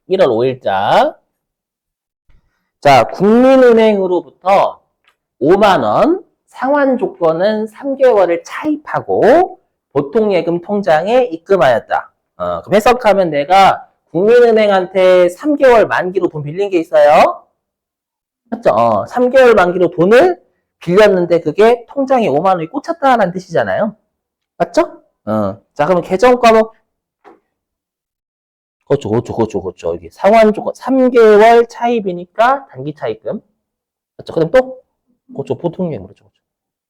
1월 5일자. 자, 국민은행으로부터 5만 원, 상환 조건은 3개월을 차입하고 보통예금 통장에 입금하였다. 그럼 해석하면 내가 국민은행한테 3개월 만기로 돈 빌린 게 있어요. 맞죠? 3개월 만기로 돈을 빌렸는데 그게 통장에 5만 원이 꽂혔다라는 뜻이잖아요. 맞죠? 자, 그러면 계정 과목. 그렇죠. 이게 상환 조건 3개월 차입이니까 단기 차입금. 맞죠? 그다음 또 그렇죠. 보통예금. 그렇죠.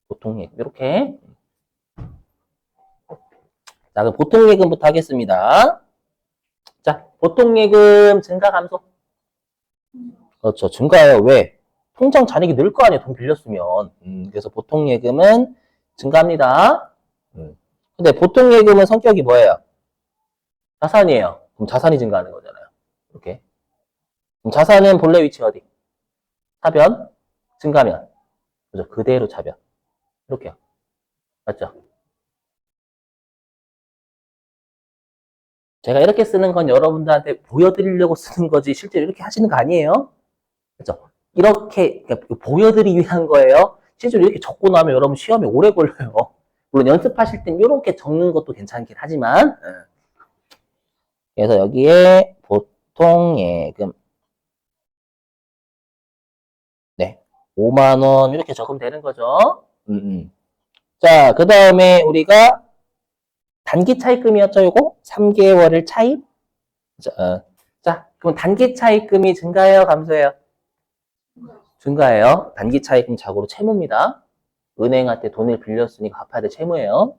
보통예금. 이렇게. 자, 그럼 보통예금부터 하겠습니다. 자, 보통예금 증가 감소. 그렇죠. 증가해요. 왜? 통장 잔액이 늘 거 아니에요. 돈 빌렸으면. 그래서 보통예금은 증가합니다. 근데 보통예금은 성격이 뭐예요? 자산이에요. 그럼 자산이 증가하는 거잖아요. 이렇게. 그럼 자산은 본래 위치 어디? 차변, 증가면. 그죠? 그대로 차변. 이렇게요. 맞죠? 제가 이렇게 쓰는 건 여러분들한테 보여드리려고 쓰는 거지 실제로 이렇게 하시는 거 아니에요. 그죠? 이렇게 그러니까 보여드리기 위한 거예요. 실제로 이렇게 적고 나면 여러분 시험에 오래 걸려요. 물론 연습하실 땐 이렇게 적는 것도 괜찮긴 하지만 그래서 여기에 보통예금 네 5만 원 이렇게 적으면 되는 거죠. 자, 그 다음에 우리가 단기 차입금이었죠, 요거? 3개월을 차입? 자, 그럼 단기 차입금이 증가해요, 감소해요? 증가해요. 단기 차입금 자고로 채무입니다. 은행한테 돈을 빌렸으니까 갚아야 될 채무예요.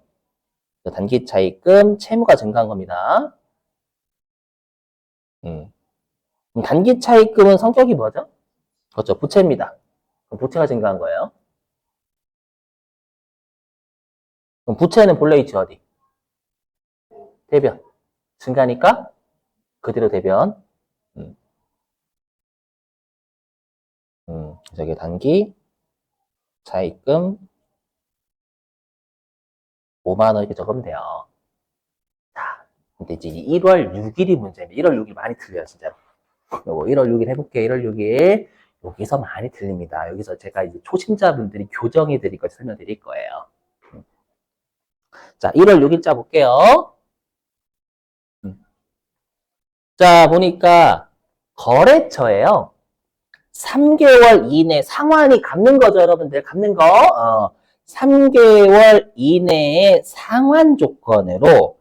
단기 차입금, 채무가 증가한 겁니다. 그럼 단기 차입금은 성격이 뭐죠? 그렇죠, 부채입니다. 그럼 부채가 증가한 거예요. 그럼 부채는 본래 위치 어디? 대변. 증가니까 그대로 대변. 그래서 이게 단기 차입금 5만 원 이렇게 적으면 돼요. 자, 근데 이제 1월 6일이 문제입니다. 1월 6일 많이 틀려요, 진짜로. 요거 1월 6일 해볼게요. 1월 6일. 여기서 많이 틀립니다. 여기서 제가 이제 초심자분들이 교정해 드릴 거 설명드릴 거예요. 자, 1월 6일자 볼게요. 자, 보니까 거래처예요. 3개월 이내 상환이 갚는 거죠, 여러분들. 갚는 거. 3개월 이내의 상환 조건으로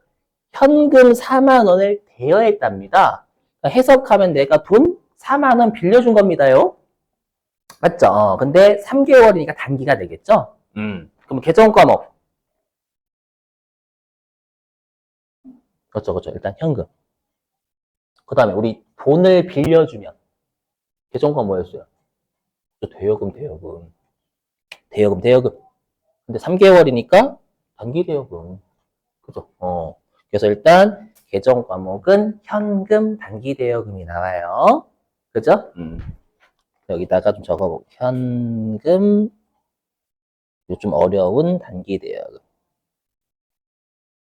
현금 4만 원을 대여했답니다. 해석하면 내가 돈 4만 원 빌려준 겁니다요. 맞죠? 근데 3개월이니까 단기가 되겠죠? 그럼 계정 과목. 그렇죠. 일단 현금. 그 다음에 우리 돈을 빌려주면 계정과 뭐였어요? 대여금. 근데 3개월이니까 단기 대여금. 그죠? 그래서 일단 계정 과목은 현금 단기 대여금이 나와요. 그죠? 여기다가 좀 적어볼게요. 현금, 좀 어려운 단기 대여금.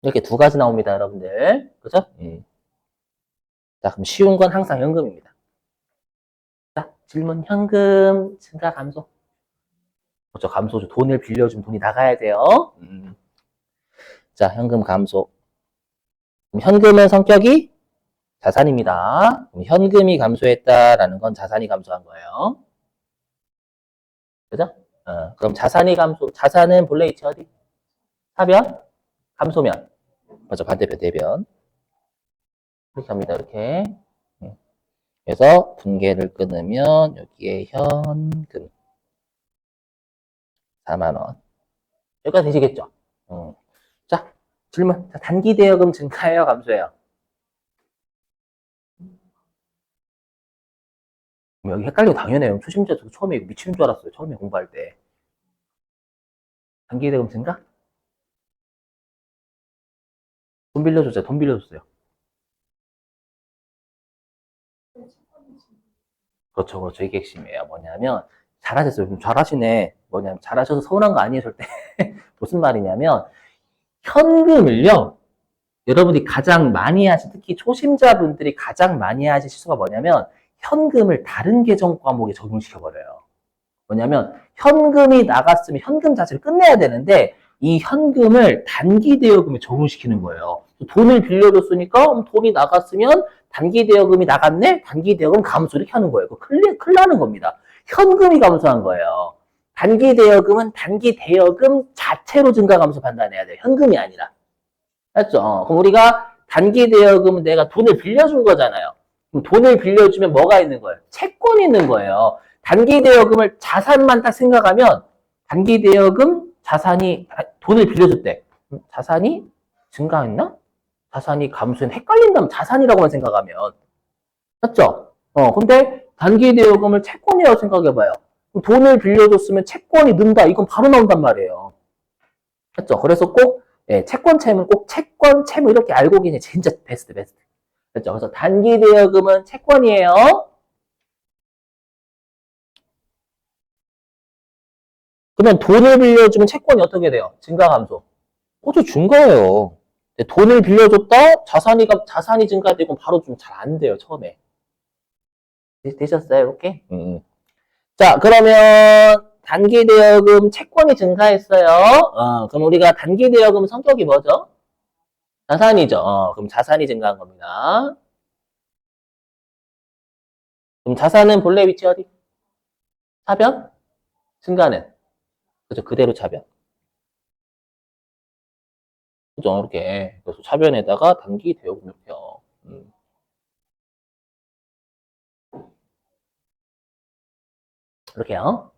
이렇게 두 가지 나옵니다, 여러분들. 그죠? 자, 그럼 쉬운 건 항상 현금입니다. 자, 질문 현금 증가 감소. 그렇죠, 감소죠. 돈을 빌려주면 돈이 나가야 돼요. 자, 현금 감소. 그럼 현금은 성격이 자산입니다. 그럼 현금이 감소했다라는 건 자산이 감소한 거예요. 그죠? 그럼 자산이 감소, 자산은 본래 위치 어디? 하변? 감소면. 맞죠, 반대편, 대변. 이렇게 합니다, 이렇게. 그래서 분계를 끊으면 여기에 현금 4만 원. 여기까지 되시겠죠? 자, 질문. 자, 단기 대여금 증가해요, 감소해요? 여기 헷갈리고 당연해요. 초심자도 처음에 미치는 줄 알았어요. 처음에 공부할 때. 단기 대여금 증가? 돈 빌려줬어요. 돈 빌려줬어요. 그렇죠. 이게 핵심이에요. 뭐냐면, 잘하셨어요. 좀 잘하시네. 뭐냐면, 잘하셔서 서운한 거 아니에요, 절대. 무슨 말이냐면, 현금을요, 여러분이 가장 많이 하신, 특히 초심자분들이 가장 많이 하신 실수가 뭐냐면, 현금을 다른 계정 과목에 적용시켜버려요. 뭐냐면, 현금이 나갔으면 현금 자체를 끝내야 되는데, 이 현금을 단기 대여금에 적용시키는 거예요. 돈을 빌려줬으니까 돈이 나갔으면 단기 대여금이 나갔네? 단기 대여금 감소 이렇게 하는 거예요. 큰일 나는 겁니다. 현금이 감소한 거예요. 단기 대여금은 단기 대여금 자체로 증가 감소 판단해야 돼요. 현금이 아니라. 맞죠? 그럼 우리가 단기 대여금은 내가 돈을 빌려준 거잖아요. 그럼 돈을 빌려주면 뭐가 있는 거예요? 채권이 있는 거예요. 단기 대여금을 자산만 딱 생각하면 단기 대여금 자산이 돈을 빌려줬대. 자산이 증가했나? 자산이 감소했나? 헷갈린다면 자산이라고만 생각하면 맞죠? 근데 단기 대여금을 채권이라고 생각해봐요. 돈을 빌려줬으면 채권이 는다. 이건 바로 나온단 말이에요. 맞죠? 그래서 꼭 채권 채무는 꼭 채권 채무 이렇게 알고 계시면 진짜 베스트. 그렇죠? 그래서 단기 대여금은 채권이에요. 그러면 돈을 빌려주면 채권이 어떻게 돼요? 증가 감소. 그것도 증가해요. 돈을 빌려줬다 자산이 증가되고 바로 좀 잘 안 돼요. 처음에 되셨어요? 이렇게? 자, 그러면 단기 대여금 채권이 증가했어요. 그럼 우리가 단기 대여금 성격이 뭐죠? 자산이죠. 그럼 자산이 증가한 겁니다. 그럼 자산은 본래 위치 어디? 차변? 증가는? 그죠? 그대로 차변. 그죠? 이렇게. 그래서 차변에다가 단기 대여금 이렇게요. 이렇게요.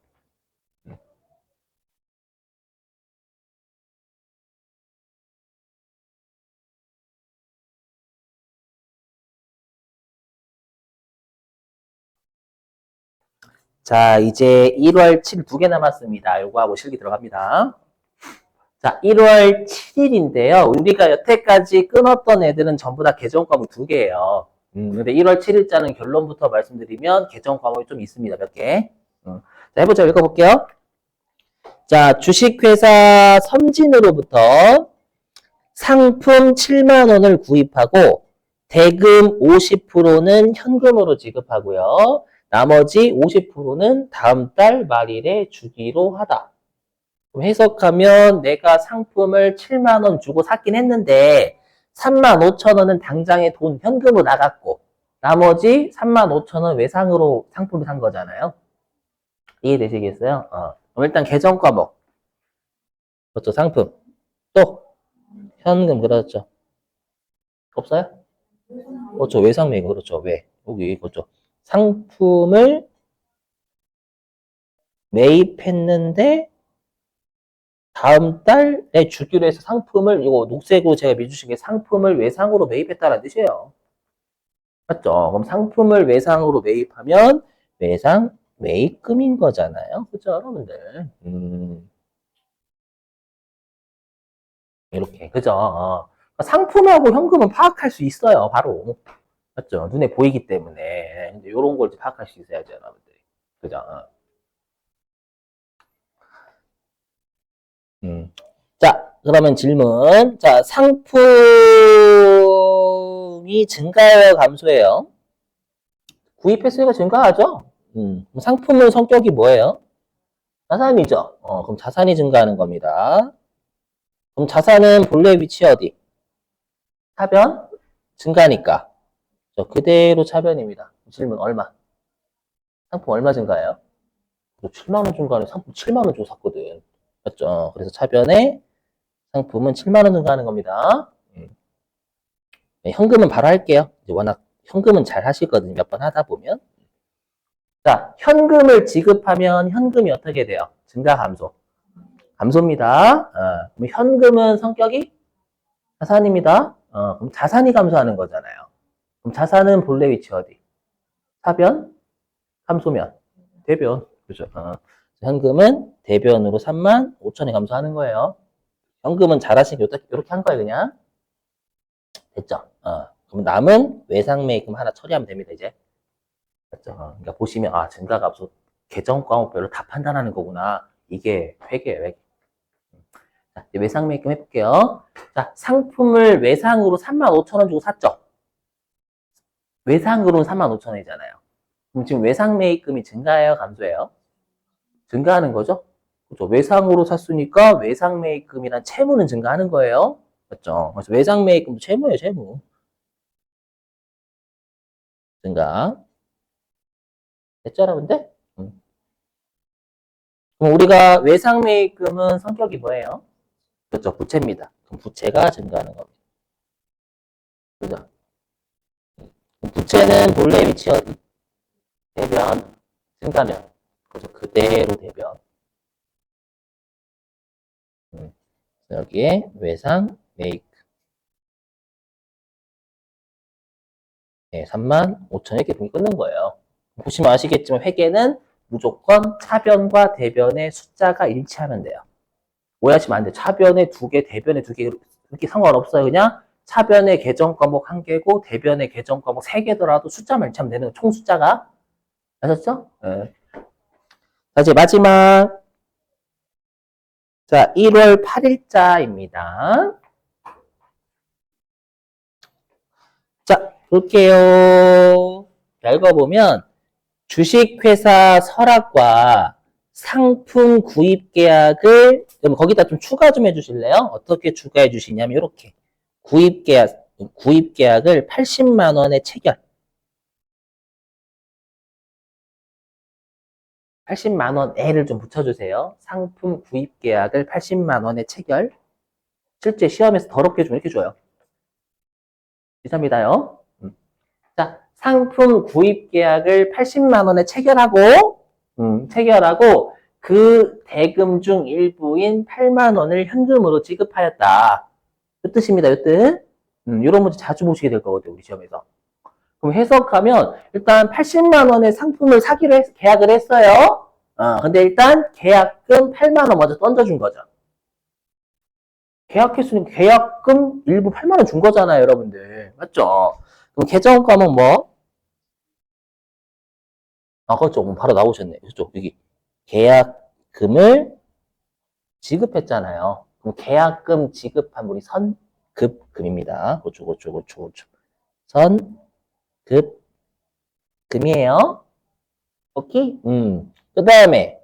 자, 이제 1월 7일 2개 남았습니다. 요거 하고 실기 들어갑니다. 자, 1월 7일인데요. 우리가 여태까지 끊었던 애들은 전부 다 개정 과목 2개예요. 근데 1월 7일자는 결론부터 말씀드리면 개정 과목이 좀 있습니다. 몇 개. 자, 해보죠. 읽어볼게요. 자, 주식회사 삼진으로부터 상품 7만 원을 구입하고 대금 50%는 현금으로 지급하고요. 나머지 50%는 다음 달 말일에 주기로 하다. 해석하면 내가 상품을 7만 원 주고 샀긴 했는데 3만 5천 원은 당장에 돈 현금으로 나갔고 나머지 3만 5천 원 외상으로 상품을 산 거잖아요. 이해되시겠어요? 그럼 일단 계정 과목. 그렇죠. 상품. 또 현금 그렇죠. 없어요? 그렇죠. 외상 매입 그렇죠. 왜? 여기 그렇죠. 상품을 매입했는데 다음 달에 주기로 해서 상품을 이거 녹색으로 제가 미주신 게 상품을 외상으로 매입했다는 뜻이에요. 맞죠? 그럼 상품을 외상으로 매입하면 외상 매입금인 거잖아요. 그죠, 여러분들? 이렇게 그죠? 상품하고 현금은 파악할 수 있어요. 바로 맞죠? 눈에 보이기 때문에 근데 이런 걸 파악할 수 있어야죠, 여러분들이. 그죠? 자, 그러면 질문. 자, 상품이 증가해요, 감소해요? 구입 횟수가 증가하죠? 상품의 성격이 뭐예요? 자산이죠? 그럼 자산이 증가하는 겁니다. 그럼 자산은 본래 위치 어디? 차변? 증가니까. 그대로 차변입니다. 질문 얼마? 상품 얼마 증가해요? 7만원 증가하는 상품 7만원 주고 샀거든. 맞죠? 그래서 차변에 상품은 7만원 증가하는 겁니다. 네, 현금은 바로 할게요. 이제 워낙 현금은 잘 하시거든요. 몇 번 하다 보면. 자, 현금을 지급하면 현금이 어떻게 돼요? 증가, 감소? 감소입니다. 그럼 현금은 성격이 자산입니다. 그럼 자산이 감소하는 거잖아요. 그럼 자산은 본래 위치 어디? 사변, 감소면, 대변. 그죠? 현금은 대변으로 3만 5천에 감소하는 거예요. 현금은 잘하시니까 이렇게 한 거예요, 그냥. 됐죠? 그럼 남은 외상매입금 하나 처리하면 됩니다, 이제. 맞죠? 그러니까 보시면, 증가 감소 계정 과목별로 다 판단하는 거구나. 이게 회계예요, 회계. 이제 외상매입금 해볼게요. 자, 상품을 외상으로 35,000원 주고 샀죠? 외상으로는 35,000원이잖아요. 그럼 지금 외상매입금이 증가해요, 감소해요? 증가하는 거죠? 그렇죠. 외상으로 샀으니까 외상매입금이란 채무는 증가하는 거예요. 맞죠? 그래서 외상매입금도 채무예요, 채무. 증가. 됐죠, 여러분들? 그럼 우리가 외상매입금은 성격이 뭐예요? 그렇죠, 부채입니다. 그럼 부채가 증가하는 겁니다. 그죠? 부채는 본래 위치 어디? 대변, 증가면. 그죠, 그대로 대변. 여기에 외상매입금. 네, 35,000원 이렇게 분이 끊는 거예요. 보시면 아시겠지만 회계는 무조건 차변과 대변의 숫자가 일치하면 돼요. 오해하시면 안 돼요. 차변에 2개, 대변에 2개 이렇게 상관없어요. 그냥 차변의 계정 과목 1개고 대변의 계정 과목 3개더라도 숫자만 일치하면 되는 거예요. 총 숫자가. 아셨죠? 네. 자, 이제 마지막. 자, 1월 8일자입니다. 자, 볼게요. 자, 읽어보면 주식회사 설악과 상품 구입 계약을 거기다 좀 추가 좀 해주실래요? 어떻게 추가해 주시냐면 이렇게 구입 계약을 80만 원에 체결. 80만 원에를 좀 붙여주세요. 상품 구입 계약을 80만 원에 체결. 실제 시험에서 더럽게 좀 이렇게 줘요. 이상입니다요. 자, 상품 구입 계약을 80만 원에 체결하고 그 대금 중 일부인 8만 원을 현금으로 지급하였다. 이 뜻입니다. 이 뜻. 이런 문제 자주 보시게 될 거거든요. 우리 시험에서. 그럼 해석하면 일단 80만 원의 상품을 사기로 계약을 했어요. 근데 일단 계약금 8만 원 먼저 던져준 거죠. 계약했으니까 계약금 일부 8만 원 준 거잖아요, 여러분들. 맞죠? 그럼 계정 과목 뭐? 그렇죠. 바로 나오셨네. 그렇죠. 여기 계약금을 지급했잖아요. 그럼 계약금 지급한 분이 선급금입니다. 그렇죠. 선급금이에요. 오케이? 그 다음에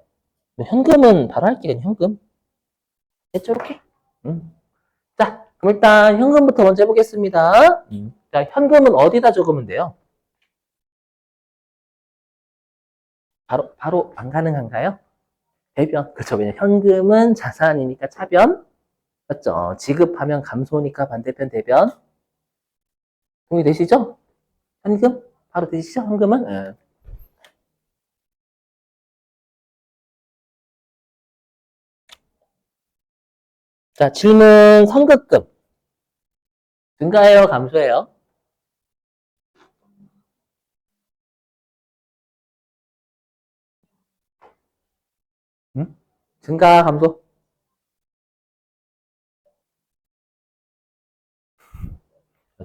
현금은 바로 할게요. 현금. 됐죠? 이렇게. 자, 그럼 일단 현금부터 먼저 해보겠습니다. 자, 현금은 어디다 적으면 돼요? 바로 안 가능한가요? 대변. 그렇죠. 왜냐면 현금은 자산이니까 차변. 맞죠? 지급하면 감소니까 반대편 대변. 동의되시죠? 현금? 바로 되시죠? 현금은? 네. 자, 질문 선급금. 증가해요? 감소해요? 응? 증가, 감소?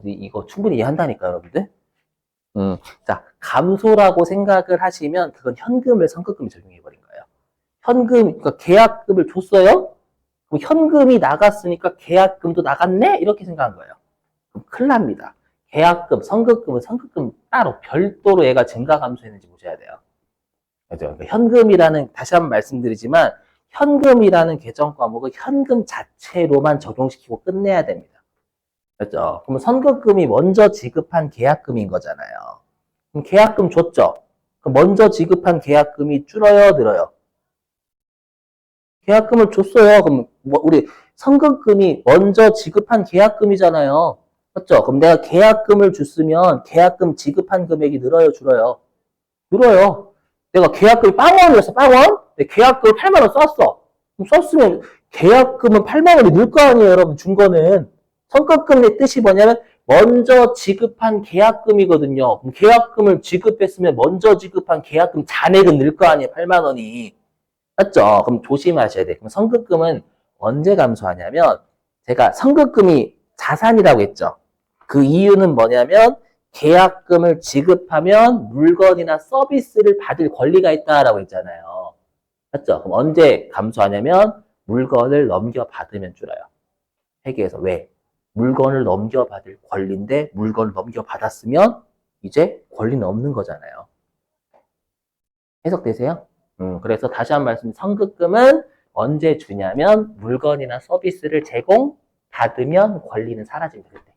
이거 충분히 이해한다니까, 여러분들. 자, 감소라고 생각을 하시면 그건 현금을 선급금에 적용해버린 거예요. 현금, 그러니까 계약금을 줬어요? 그럼 현금이 나갔으니까 계약금도 나갔네? 이렇게 생각한 거예요. 그럼 큰일 납니다. 계약금, 선급금은 선급금 따로 별도로 얘가 증가 감소했는지 보셔야 돼요. 그죠? 그러니까 현금이라는, 다시 한번 말씀드리지만, 현금이라는 계정 과목은 현금 자체로만 적용시키고 끝내야 됩니다. 그죠? 그러면 선급금이 먼저 지급한 계약금인 거잖아요. 그럼 계약금 줬죠? 그럼 먼저 지급한 계약금이 줄어요, 늘어요? 계약금을 줬어요. 그럼 우리 선급금이 먼저 지급한 계약금이잖아요. 맞죠? 그럼 내가 계약금을 줬으면 계약금 지급한 금액이 늘어요, 줄어요? 늘어요. 내가 계약금이 빵원이었어, 빵원? 내 계약금 8만 원 썼어. 그럼 썼으면 계약금은 8만 원이 늘 거 아니에요, 여러분, 준 거는. 선급금의 뜻이 뭐냐면 먼저 지급한 계약금이거든요. 그럼 계약금을 지급했으면 먼저 지급한 계약금 잔액은 늘 거 아니에요, 8만 원이. 맞죠? 그럼 조심하셔야 돼요. 그럼 선급금은 언제 감소하냐면 제가 선급금이 자산이라고 했죠. 그 이유는 뭐냐면 계약금을 지급하면 물건이나 서비스를 받을 권리가 있다라고 했잖아요. 맞죠? 그럼 언제 감소하냐면 물건을 넘겨받으면 줄어요. 회계에서. 왜? 물건을 넘겨받을 권리인데 물건을 넘겨받았으면 이제 권리는 없는 거잖아요. 해석되세요? 그래서 다시 한 번 말씀, 선급금은 언제 주냐면 물건이나 서비스를 제공받으면 권리는 사라집니다. 그때.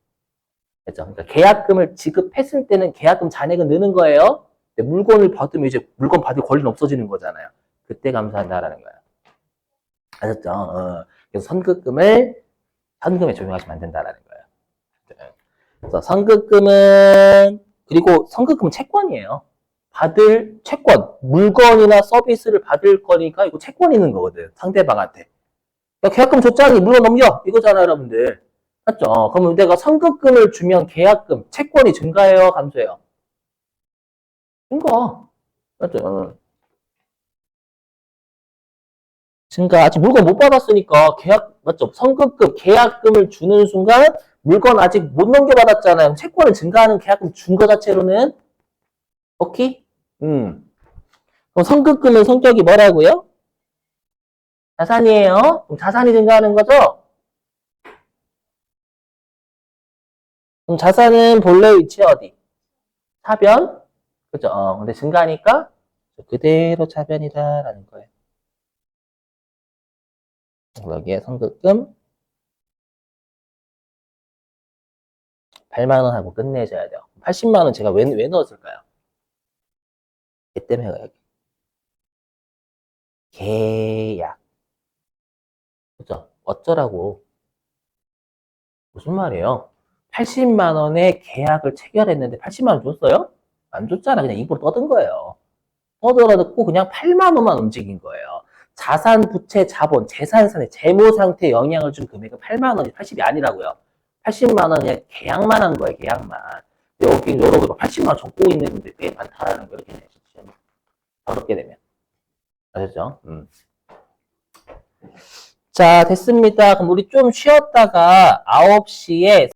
그렇죠? 그러니까 계약금을 지급했을 때는 계약금 잔액은 느는 거예요. 근데 물건을 받으면 이제 물건 받을 권리는 없어지는 거잖아요. 그때 감사한다라는 거예요. 아셨죠? 그래서 선급금을 현금에 적용하시면 안 된다라는 거예요. 그래서 선급금은, 그리고 선급금은 채권이에요. 받을 채권, 물건이나 서비스를 받을 거니까 이거 채권이 있는 거거든, 상대방한테. 야, 계약금 줬잖니, 물건 넘겨! 이거잖아, 여러분들. 맞죠? 그러면 내가 선급금을 주면 계약금, 채권이 증가해요, 감소해요? 증가. 맞죠? 증가. 아직 물건 못 받았으니까 계약, 맞죠? 선급금, 계약금을 주는 순간 물건 아직 못 넘겨받았잖아요. 채권을 증가하는 계약금 준 거 자체로는. 오케이? 그럼 선급금은 성격이 뭐라고요? 자산이에요. 그럼 자산이 증가하는 거죠? 그럼 자산은 본래 위치 어디? 차변? 그죠? 근데 증가하니까 그대로 차변이다라는 거예요. 여기에 선급금 8만 원 하고 끝내줘야 돼요. 80만 원 제가 왜 넣었을까요? 걔 때문에 여기. 계약. 그죠? 어쩌라고. 무슨 말이에요? 80만 원에 계약을 체결했는데 80만 원 줬어요? 안 줬잖아. 그냥 입으로 떠든 거예요. 떠들어듣고 그냥 8만 원만 움직인 거예요. 자산, 부채, 자본, 재산산의 재무 상태에 영향을 준 금액은 8만 원이 80이 아니라고요. 80만 원 그냥 계약만 한 거예요. 계약만. 여기 여러분 80만 원 적고 있는 분들 꽤 많다라는 거 이렇게 내시면 어렵게 되면. 아셨죠? 자, 됐습니다. 그럼 우리 좀 쉬었다가 9시에